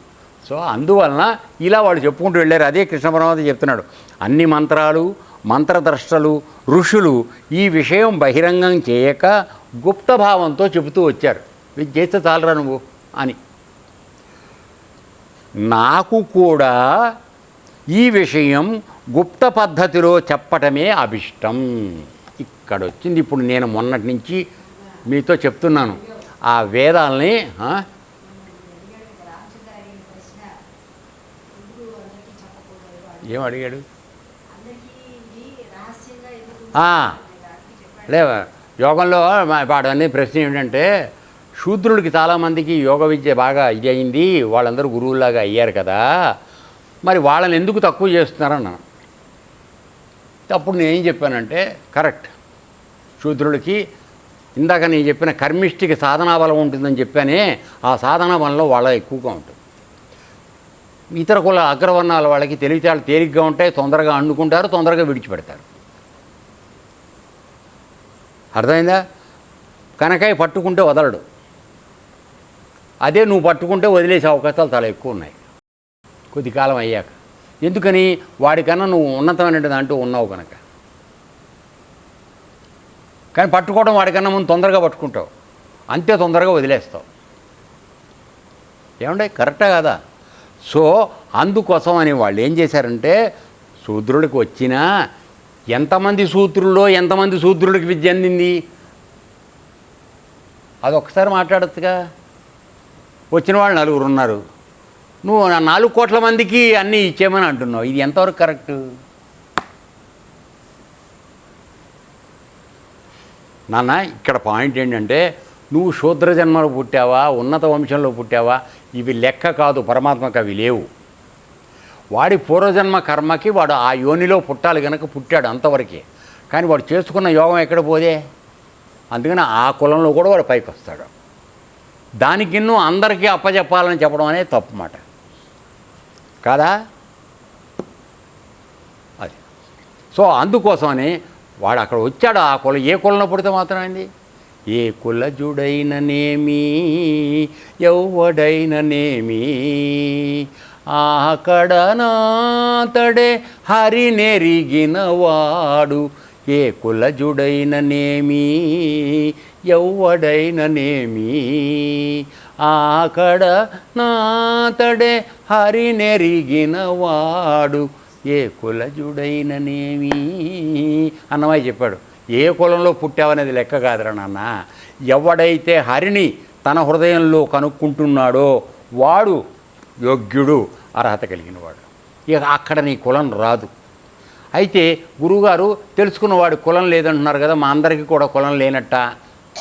Speaker 1: సో అందువలన ఇలా వాళ్ళు చెప్పుకుంటూ వెళ్ళారు. అదే కృష్ణ పరమాత్మ చెప్తున్నాడు, అన్ని మంత్రాలు మంత్రద్రష్టలు ఋషులు ఈ విషయం బహిరంగం చేయక గుప్త భావంతో చెబుతూ వచ్చారు. ఇది చేస్తే చాలరా నువ్వు అని. నాకు కూడా ఈ విషయం గుప్త పద్ధతిలో చెప్పటమే అభిష్టం. ఇక్కడ వచ్చింది. ఇప్పుడు నేను మొన్నటి నుంచి మీతో చెప్తున్నాను ఆ వేదాలని. ఏం అడిగాడు? లేవా యోగంలో వాడన్నీ ప్రశ్న ఏంటంటే, శూద్రుడికి చాలామందికి యోగ విద్య బాగా ఇది అయింది, వాళ్ళందరూ గురువులాగా అయ్యారు కదా, మరి వాళ్ళని ఎందుకు తక్కువ చేస్తున్నారన్న. అప్పుడు నేనేం చెప్పానంటే, కరెక్ట్, శూద్రుడికి ఇందాక నేను చెప్పిన కర్మిష్టికి సాధనా బలం ఉంటుందని చెప్పానే, ఆ సాధనా బలంలో వాళ్ళ ఎక్కువగా ఉంటుంది. ఇతర కుల అగ్రవర్ణాల వాళ్ళకి తెలివితేటలు తేలిగ్గా ఉంటాయి, తొందరగా అండుకుంటారు, తొందరగా విడిచిపెడతారు. అర్థమైందా? కనకాయ పట్టుకుంటే వదలడు, అదే నువ్వు పట్టుకుంటే వదిలేసే అవకాశాలు చాలా ఎక్కువ ఉన్నాయి కొద్ది కాలం అయ్యాక. ఎందుకని? వాడికన్నా నువ్వు ఉన్నతమైన దాంట్లో ఉన్నావు కనుక. కానీ పట్టుకోవడం వాడికన్నా ముందు తొందరగా పట్టుకుంటావు, అంతే తొందరగా వదిలేస్తావు. ఏమంటే కరెక్టా కదా? సో అందుకోసం అని వాళ్ళు ఏం చేశారంటే, శూద్రుడికి వచ్చినా ఎంతమంది శూద్రుల్లో ఎంతమంది శూద్రుడికి విద్య అందింది అదొక్కసారి మాట్లాడచ్చుగా. వచ్చిన వాళ్ళు 4 ఉన్నారు, నువ్వు 4 కోట్ల మందికి అన్నీ ఇచ్చేయమని అంటున్నావు. ఇది ఎంతవరకు కరెక్టు? నాన్న ఇక్కడ పాయింట్ ఏంటంటే, నువ్వు శూద్ర జన్మలో పుట్టావా, ఉన్నత వంశంలో పుట్టావా, ఇవి లెక్క కాదు. పరమాత్మకు అవి లేవు. వాడి పూర్వజన్మ కర్మకి వాడు ఆ యోనిలో పుట్టాలి కనుక పుట్టాడు, అంతవరకే. కానీ వాడు చేసుకున్న యోగం ఎక్కడ పోదే. అందుకని ఆ కులంలో కూడా వాడు పైకి వస్తాడు. దానికి అందరికీ అప్పచెప్పాలని చెప్పడం అనేది తప్పు మాట కాదా? అది. సో అందుకోసమని వాడు అక్కడ వచ్చాడు. ఆ కులం ఏ కులంలో పుడితే మాత్రమైంది, ఏ కులజుడైననేమి ఎవడైననేమి ఆకడనాతడే హరినెరిగినవాడు. ఏ కులజుడైననేమి ఎవడైననేమి ఆకడనాతడే హరినెరిగినవాడు. ఏ కులజుడైననేమి అన్నమయ్య చెప్పాడు. ఏ కులంలో పుట్టావనేది లెక్క కాదురా నాన్న. ఎవడైతే హరిని తన హృదయంలో కనుక్కుంటున్నాడో వాడు యోగ్యుడు, అర్హత కలిగినవాడు. ఇక అక్కడ నీ కులం రాదు. అయితే గురువుగారు తెలుసుకున్నవాడు కులం లేదంటున్నారు కదా, మా అందరికీ కూడా కులం లేనట్ట,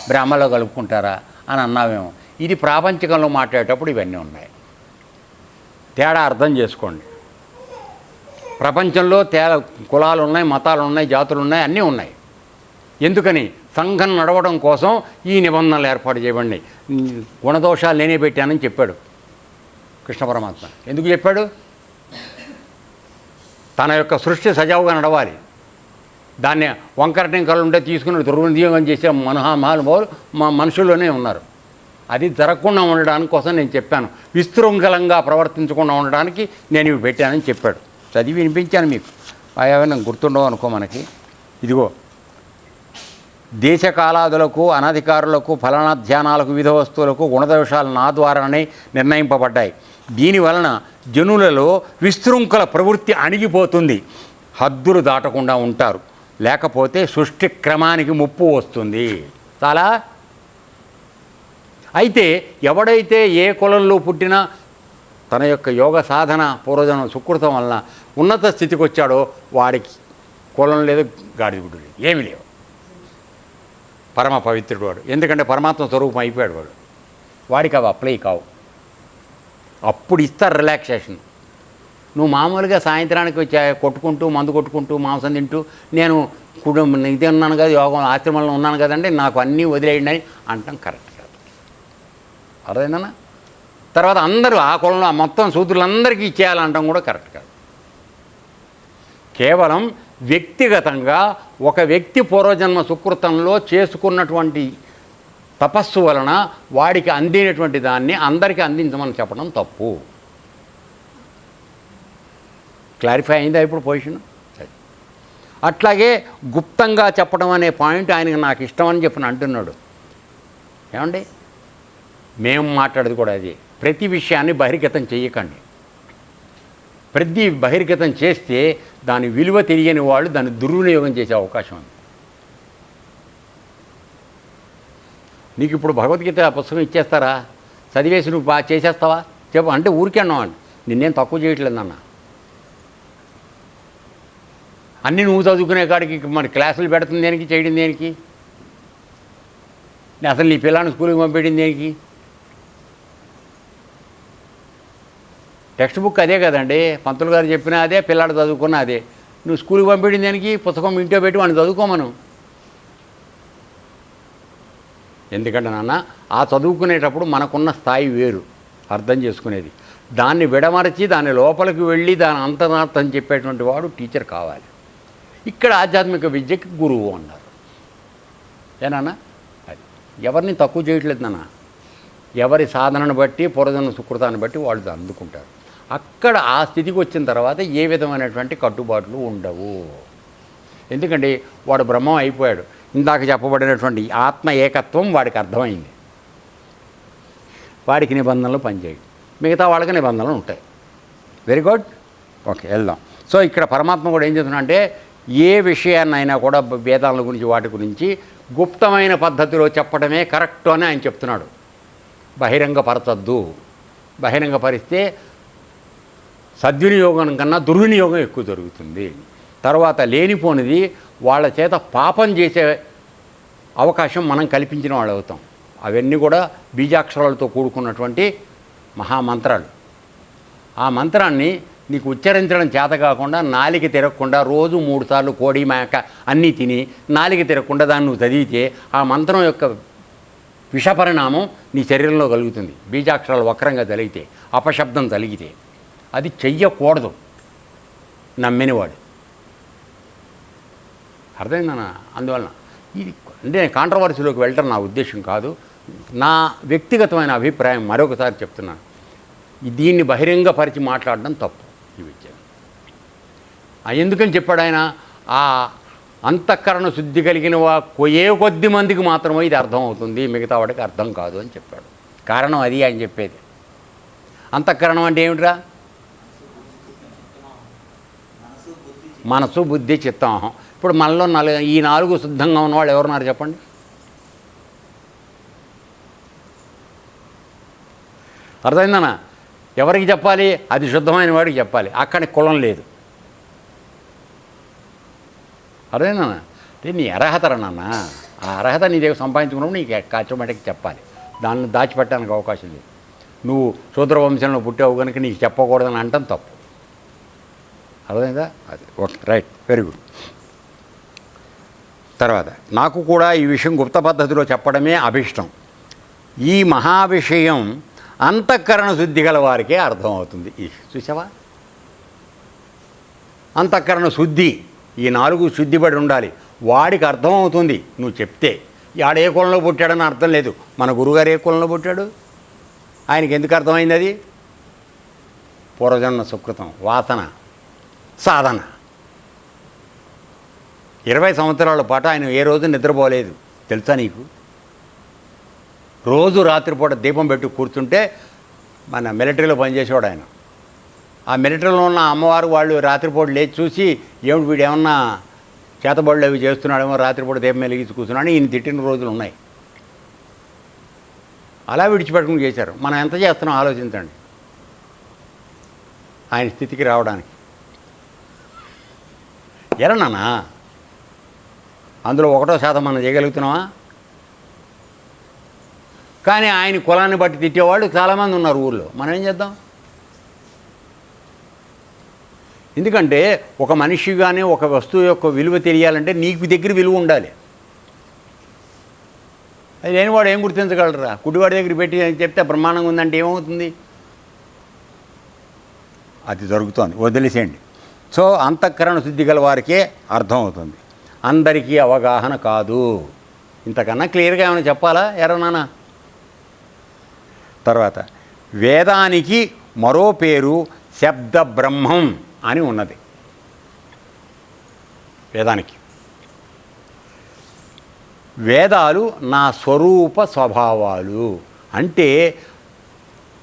Speaker 1: బ్రహ్మలో కలుపుకుంటారా అని అన్నావేమో. ఇది ప్రాపంచికంలో మాట్లాడేటప్పుడు ఇవన్నీ ఉన్నాయి. తేడా అర్థం చేసుకోండి. ప్రపంచంలో కులాలు ఉన్నాయి, మతాలు ఉన్నాయి, జాతులు ఉన్నాయి, అన్నీ ఉన్నాయి. ఎందుకని? సంఘం నడవడం కోసం ఈ నిబంధనలు ఏర్పాటు చేయబడి. గుణదోషాలు నేనే పెట్టానని చెప్పాడు కృష్ణ పరమాత్మ. ఎందుకు చెప్పాడు? తన యొక్క సృష్టి సజావుగా నడవాలి. దాన్ని వంకర టింకలు ఉంటే తీసుకుని దుర్వినియోగం చేసే మహానుభావులు మా మనుషుల్లోనే ఉన్నారు. అది జరగకుండా ఉండడానికి కోసం నేను చెప్పాను. విశృంఖలంగా ప్రవర్తించకుండా ఉండడానికి నేను ఇవి పెట్టానని చెప్పాడు. చదివి వినిపించాను మీకు. ఏమైనా గుర్తుండవు అనుకో మనకి. ఇదిగో, దేశకాలాదులకు అనధికారులకు ఫలానా ధ్యానాలకు వివిధ వస్తువులకు గుణదోషాలు నా ద్వారానే నిర్ణయింపబడ్డాయి. దీనివలన జనులలో విశృంఖల ప్రవృత్తి అణిగిపోతుంది, హద్దులు దాటకుండా ఉంటారు. లేకపోతే సృష్టి క్రమానికి ముప్పు వస్తుంది. చాలా. అయితే ఎవడైతే ఏ కులంలో పుట్టినా తన యొక్క యోగ సాధన పూర్వజన్మ సుకృతం వలన ఉన్నత స్థితికి వచ్చాడో వాడికి కులం లేదు, గాడిదగుడ్డు లేదు, ఏమీ లేవు. పరమ పవిత్రుడు వాడు. ఎందుకంటే పరమాత్మ స్వరూపం అయిపోయాడు వాడు. వాడికి అవి అప్లై కావు. అప్పుడు ఇస్తారు రిలాక్సేషన్. నువ్వు మామూలుగా సాయంత్రానికి వచ్చి కొట్టుకుంటూ మందు కొట్టుకుంటూ మాంసం తింటూ నేను ఇది ఉన్నాను కదా, యోగం ఆశ్రమంలో ఉన్నాను కదండి, నాకు అన్నీ వదిలేయండి అని అంటాం కరెక్ట్ కాదు. అర్థమైందన్నా? తర్వాత అందరూ ఆ కులంలో మొత్తం శూద్రులందరికీ ఇచ్చేయాలంటాం కూడా కరెక్ట్ కాదు. కేవలం వ్యక్తిగతంగా ఒక వ్యక్తి పూర్వజన్మ సుకృతంలో చేసుకున్నటువంటి తపస్సు వలన వాడికి అందినటువంటి దాన్ని అందరికీ అందించమని చెప్పడం తప్పు. క్లారిఫై అయిందా ఇప్పుడు పొజిషన్? అట్లాగే గుప్తంగా చెప్పడం అనే పాయింట్ ఆయనకి నాకు ఇష్టం అని చెప్పి అంటున్నాడు. ఏమండి, మేము మాట్లాడేది కూడా అది. ప్రతి విషయాన్ని బహిర్గతం చేయకండి. ప్రతి బహిర్గతం చేస్తే దాని విలువ తెలియని వాళ్ళు దాన్ని దుర్వినియోగం చేసే అవకాశం ఉంది. నీకు ఇప్పుడు భగవద్గీత పుస్తకం ఇచ్చేస్తారా, చదివేసి నువ్వు బాగా చేసేస్తావా చెప్పు అంటే ఊరికే అన్నావు. నిన్నేం తక్కువ చేయట్లేదన్న. అన్నీ నువ్వు చదువుకునే కాడికి మరి క్లాసులు పెడుతుంది దేనికి, చేయడం దేనికి? అసలు నీ పిల్లని స్కూల్కి పంపించింది దేనికి? టెక్స్ట్ బుక్ అదే కదండి, పంతులు గారు చెప్పినా అదే, పిల్లాడు చదువుకున్నా అదే. నువ్వు స్కూల్కి పంపించింది దేనికి? పుస్తకం ఇంట్లో పెట్టి వాడిని చదువుకోమను. ఎందుకంటే నాన్న, ఆ చదువుకునేటప్పుడు మనకున్న స్థాయి వేరు, అర్థం చేసుకునేది. దాన్ని విడమరచి దాని లోపలికి వెళ్ళి దాని అంతరార్థం చెప్పేటువంటి వాడు టీచర్ కావాలి. ఇక్కడ ఆధ్యాత్మిక విద్యకి గురువు అన్నారు. ఏనాన్న, అది ఎవరిని తక్కువ చేయట్లేదు నాన్న. ఎవరి సాధనను బట్టి పూర్వజన్మ సుకృతాన్ని బట్టి వాళ్ళు అందుకుంటారు. అక్కడ ఆ స్థితికి వచ్చిన తర్వాత ఏ విధమైనటువంటి కట్టుబాట్లు ఉండవు. ఎందుకంటే వాడు బ్రహ్మం అయిపోయాడు. ఇందాక చెప్పబడినటువంటి ఆత్మ ఏకత్వం వాడికి అర్థమైంది. వాడికి నిబంధనలు పనిచేయవు, మిగతా వాళ్ళకి నిబంధనలు ఉంటాయి. వెరీ గుడ్, ఓకే వెళ్దాం. సో ఇక్కడ పరమాత్మ కూడా ఏం చెప్తున్నా అంటే, ఏ విషయాన్నైనా కూడా వేదాల గురించి వాటి గురించి గుప్తమైన పద్ధతిలో చెప్పడమే కరెక్ట్ అని ఆయన చెప్తున్నాడు. బహిరంగపరచద్దు. బహిరంగపరిస్తే సద్వినియోగం కన్నా దుర్వినియోగం ఎక్కువ జరుగుతుంది. తర్వాత లేనిపోనిది వాళ్ళ చేత పాపం చేసే అవకాశం మనం కల్పించిన వాళ్ళు అవుతాం. అవన్నీ కూడా బీజాక్షరాలతో కూడుకున్నటువంటి మహామంత్రాలు. ఆ మంత్రాన్ని నీకు ఉచ్చరించడం చేత కాకుండా నాలిక తిరగకుండా రోజు 3 సార్లు కోడి మేక అన్నీ తిని నాలిక తిరగకుండా దాన్ని నువ్వు చదివితే ఆ మంత్రం యొక్క విషపరిణామం నీ శరీరంలో కలుగుతుంది. బీజాక్షరాలు వక్రంగా తలిగితే, అపశబ్దం తలిగితే అది చెయ్యకూడదు నమ్మినవాడు. అర్థమైందన్న? అందువలన ఇది అంటే కాంట్రవర్సీలోకి వెళ్ళటం నా ఉద్దేశం కాదు, నా వ్యక్తిగతమైన అభిప్రాయం. మరొకసారి చెప్తున్నాను, దీన్ని బహిరంగపరిచి మాట్లాడడం తప్పు ఈ విద్య. ఎందుకని చెప్పాడు ఆయన? ఆ అంతఃకరణ శుద్ధి కలిగిన కొద్ది మందికి మాత్రమే ఇది అర్థం అవుతుంది, మిగతా వాడికి అర్థం కాదు అని చెప్పాడు. కారణం అది ఆయన చెప్పేది. అంతఃకరణం అంటే ఏమిట్రా? మనసు, బుద్ధి, చిత్తం. ఇప్పుడు మనలో ఈ 4 శుద్ధంగా ఉన్నవాళ్ళు ఎవరున్నారు చెప్పండి? అర్థమైందనా? ఎవరికి చెప్పాలి? అది శుద్ధమైన వాడికి చెప్పాలి. అక్కడ కులం లేదు. అర్థమైందనా? నీ అర్హత నాన్న, ఆ అర్హత నీ దగ్గర సంపాదించుకున్నప్పుడు నీకు ఆటోమేటిక్గా చెప్పాలి. దాన్ని దాచిపెట్టడానికి అవకాశం లేదు. నువ్వు శూద్రవంశంలో పుట్టావు కనుక నీకు చెప్పకూడదని అంటాం తప్పు. అర్థమైందా? అది ఓకే, రైట్, వెరీ గుడ్. తర్వాత నాకు కూడా ఈ విషయం గుప్త పద్ధతిలో చెప్పడమే అభిష్టం. ఈ మహా విషయం అంతఃకరణ శుద్ధి గల వారికే అర్థమవుతుంది. చూసావా? అంతఃకరణ శుద్ధి, ఈ 4 శుద్ధిపడి ఉండాలి. వాడికి అర్థమవుతుంది నువ్వు చెప్తే. ఆడ ఏ కులంలో పుట్టాడని అర్థం లేదు. మన గురుగారు ఏ కులంలో పుట్టాడు? ఆయనకి ఎందుకు అర్థమైంది? అది పూర్వజన్మ సుకృతం, వాసన, సాధన. 20 సంవత్సరాల పాటు ఆయన ఏ రోజు నిద్రపోలేదు తెలుసా నీకు? రోజు రాత్రిపూట దీపం పెట్టి కూర్చుంటే, మన మిలిటరీలో పనిచేసేవాడు ఆయన. ఆ మిలిటరీలో ఉన్న అమ్మవారు వాళ్ళు రాత్రిపూట లేచి చూసి, ఏమిటి వీడు ఏమన్నా చేతబడులు అవి చేస్తున్నాడేమో, రాత్రిపూట దీపం వెలిగించి కూర్చున్నాడు, ఈయన తిట్టిన రోజులు ఉన్నాయి. అలా విడిచిపెట్టుకుని చేశారు. మనం ఎంత చేస్తున్నాం ఆలోచించండి ఆయన స్థితికి రావడానికి. ఎరనానా అందులో 1% మనం చేయగలుగుతున్నావా? కానీ ఆయన కులాన్ని బట్టి తిట్టేవాళ్ళు చాలామంది ఉన్నారు ఊళ్ళో. మనం ఏం చేద్దాం? ఎందుకంటే ఒక మనిషి కానీ ఒక వస్తువు యొక్క విలువ తెలియాలంటే నీకు దగ్గర విలువ ఉండాలి. అది లేనివాడు ఏం గుర్తించగలరా? కుడివాడి దగ్గర పెట్టి చెప్తే బ్రహ్మాండంగా ఉందంటే ఏమవుతుంది? అది జరుగుతోంది, వదిలేసేయండి. సో అంతఃకరణ శుద్ధి గల వారికే అర్థమవుతుంది, అందరికీ అవగాహన కాదు. ఇంతకన్నా క్లియర్గా ఏమైనా చెప్పాలా ఎర్రనానా? తర్వాత వేదానికి మరో పేరు శబ్ద బ్రహ్మం అని ఉన్నది. వేదానికి వేదాలు నా స్వరూప స్వభావాలు అంటే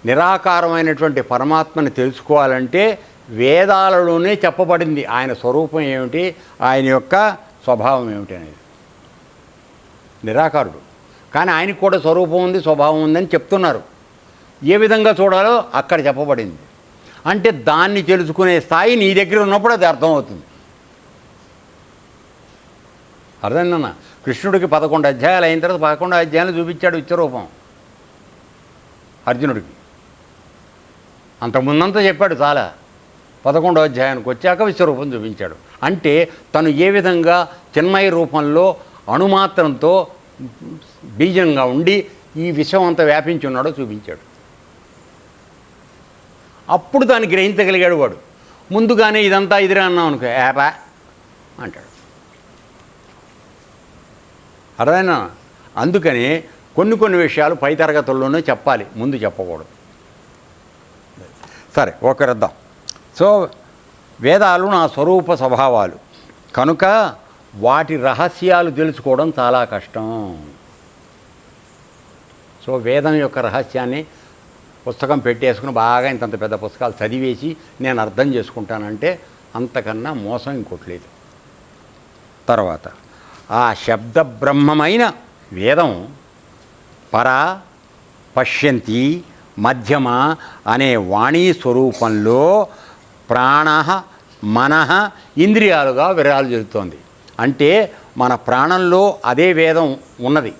Speaker 1: నిరాకారమైనటువంటి పరమాత్మని తెలుసుకోవాలంటే వేదాలలోనే చెప్పబడింది ఆయన స్వరూపం ఏమిటి, ఆయన యొక్క స్వభావం ఏమిటి అనేది. నిరాకారుడు కానీ ఆయనకు కూడా స్వరూపం ఉంది, స్వభావం ఉందని చెప్తున్నారు. ఏ విధంగా చూడాలో అక్కడ చెప్పబడింది. అంటే దాన్ని తెలుసుకునే స్థాయి నీ దగ్గర ఉన్నప్పుడు అది అర్థమవుతుంది. అర్థమైందన్న? కృష్ణుడికి 11 అధ్యాయాలు అయిన తర్వాత 11 అధ్యాయాలు చూపించాడు విశ్వరూపం అర్జునుడికి. అంతకుముందంతా చెప్పాడు చాలా, 11వ అధ్యాయానికి వచ్చాక విశ్వరూపం చూపించాడు. అంటే తను ఏ విధంగా చిన్మయ రూపంలో అణుమాత్రంతో బీజంగా ఉండి ఈ విశ్వం అంతా వ్యాపించి ఉన్నాడో చూపించాడు. అప్పుడు దాన్ని గ్రహించగలిగాడు వాడు. ముందుగానే ఇదంతా ఇదిరా అన్నాం అనుకో యాపా అంటాడు. అర్థమైనా? అందుకని కొన్ని విషయాలు పై తరగతుల్లోనే చెప్పాలి, ముందు చెప్పకూడదు. సరే ఒకరిద్దాం. సో వేదాలు నా స్వరూప స్వభావాలు కనుక వాటి రహస్యాలు తెలుసుకోవడం చాలా కష్టం. సో వేదం యొక్క రహస్యాన్ని పుస్తకం పెట్టేసుకుని బాగా ఇంతంత పెద్ద పుస్తకాలు చదివేసి నేను అర్థం చేసుకుంటానంటే అంతకన్నా మోసం ఇంకోట్లేదు. తర్వాత ఆ శబ్ద బ్రహ్మమైన వేదం పరా పశ్యంతి మధ్యమ అనే వాణీ స్వరూపంలో ప్రాణ మనః ఇంద్రియాలుగా విరాజిల్లుతోంది. అంటే మన ప్రాణంలో అదే వేదం ఉన్నది,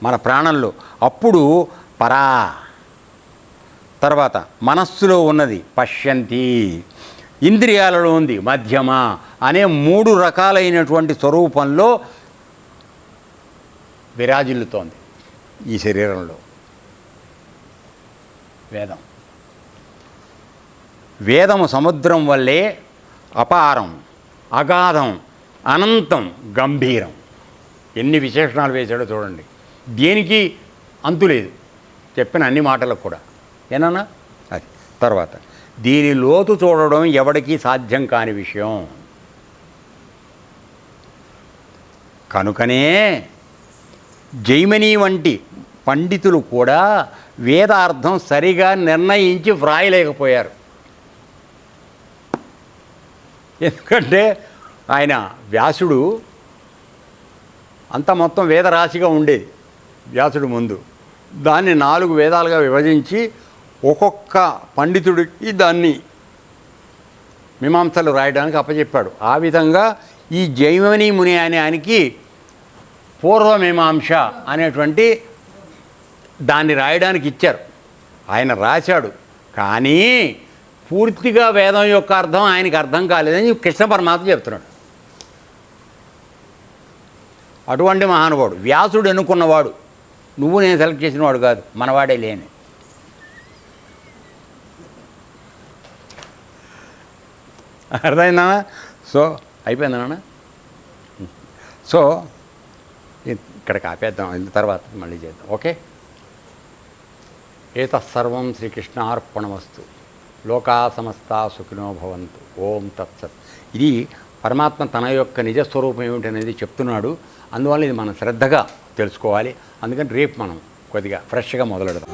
Speaker 1: మన ప్రాణంలో. అప్పుడు పరా, తర్వాత మనస్సులో ఉన్నది పశ్యంతి, ఇంద్రియాలలో ఉంది మధ్యమ అనే 3 రకాలైనటువంటి స్వరూపంలో విరాజిల్లుతోంది ఈ శరీరంలో వేదం. వేదము సముద్రం వల్లే అపారం, అగాధం, అనంతం, గంభీరం. ఎన్ని విశేషణాలు వేశాడో చూడండి. దేనికి అంతులేదు చెప్పిన అన్ని మాటలకు కూడా. ఏనన్నా? అది తర్వాత దీని లోతు చూడడం ఎవడికి సాధ్యం కాని విషయం. కనుకనే జైమిని వంటి పండితులు కూడా వేదార్థం సరిగా నిర్ణయించి వ్రాయలేకపోయారు. ఎందుకంటే ఆయన వ్యాసుడు అంతా మొత్తం వేదరాశిగా ఉండేది వ్యాసుడు ముందు. దాన్ని 4 వేదాలుగా విభజించి ఒక్కొక్క పండితుడికి దాన్ని మీమాంసలు రాయడానికి అప్పచెప్పాడు. ఆ విధంగా ఈ జైమిని ముని అనే ఆయనకి పూర్వమీమాంస అనేటువంటి దాన్ని రాయడానికి ఇచ్చారు. ఆయన రాశాడు, కానీ పూర్తిగా వేదం యొక్క అర్థం ఆయనకి అర్థం కాలేదని కృష్ణ పరమాత్మ చెప్తున్నాడు. అటువంటి మహానుభావుడు వ్యాసుడు ఎన్నుకున్నవాడు, నువ్వు నేను సెలెక్ట్ చేసిన వాడు కాదు, మనవాడే లేని. అర్థమైందా? సో అయిపోయింది నాన్న. సో ఇక్కడికి ఆపేద్దాం, తర్వాత మళ్ళీ చేద్దాం. ఓకే. ఏతత్సర్వం శ్రీకృష్ణార్పణమస్తు. లోకా సమస్తా సుఖినో భవంతు. ఓం తత్సత్. ఇది పరమాత్మ తన యొక్క నిజస్వరూపం ఏమిటనేది చెప్తున్నాడు. అందువల్ల ఇది మనం శ్రద్ధగా తెలుసుకోవాలి. అందుకని రేపు మనం కొద్దిగా ఫ్రెష్గా మొదలెడదాం.